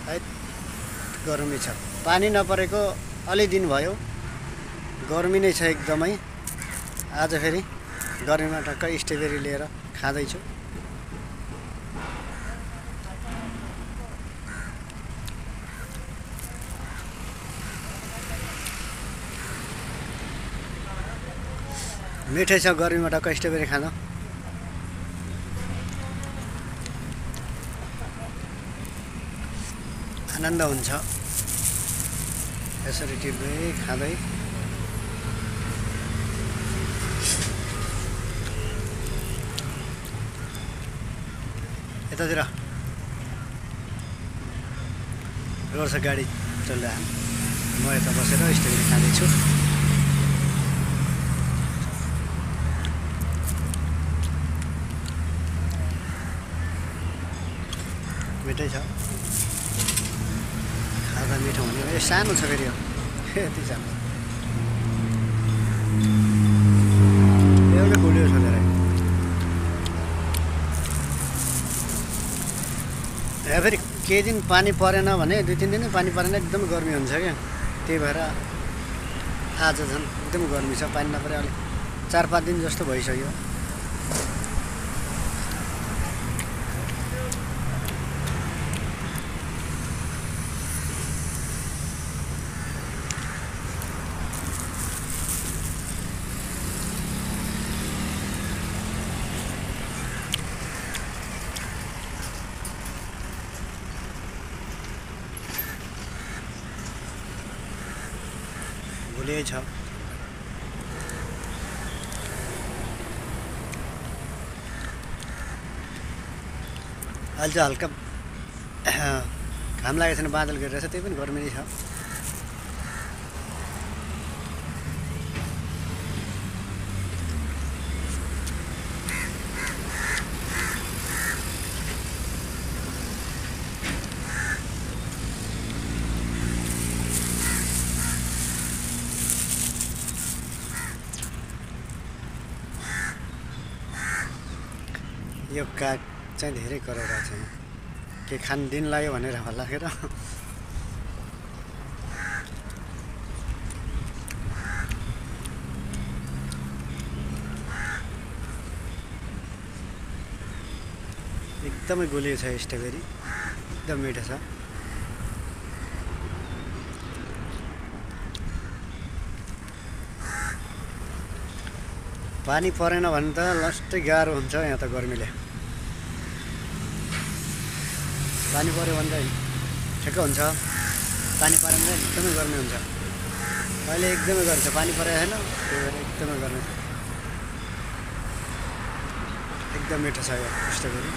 है गर्मी छ। पानी नपरेको अलि दिन भयो, गर्मी नै छ एकदमै। आज फेरि गर्मीमा टक्क स्ट्रबेरी लिएर खाँदैछु। मिठै छ गर्मीमा टक्क स्ट्रबेरी खान। आनन्द हुन्छ यसरी टिप्दै खाँदै। यतातिर रोड छ, गाडी चलिरहेको। म यता बसेर स्ट्रबेरी खाँदैछु। मिठै छ, खाँदा मिठो हुने। यो सानो छ फेरि, यति सानो एउटै गुलियो छ धेरै। यहाँ फेरि केही दिन पानी परेन भने 2-3 दिन पानी परेन एकदम गर्मी हुन्छ क्या। त्यही भएर आज झन् एकदम गर्मी छ। पानी नपरे अलिक 4-5 दिन जस्तो भइसक्यो। गुलियै छ। अहिले चाहिँ हल्का घाम लागेको छैन, बादल गरिरहेछ, त्यही पनि गर्मी नै छ। यो काग चाहिँ धेरै कराइरहेको छ। के खान दिन लाग्यो भनेर होला के र। एकदमै गुलियो छ स्ट्रबेरी, एकदम मिठो छ। पानी परेन भने त लास्टै गाह्रो हुन्छ यहाँ त गर्मीले। पानी पऱ्यो भने त ठिक्क हुन्छ, पानी परेन भने एकदमै गर्मी हुन्छ। अहिले एकदमै गर्मी छ, पानी परेको छैन, त्यही भएर एकदमै गर्मी छ। एकदम मिठो छ यो स्ट्रबेरी।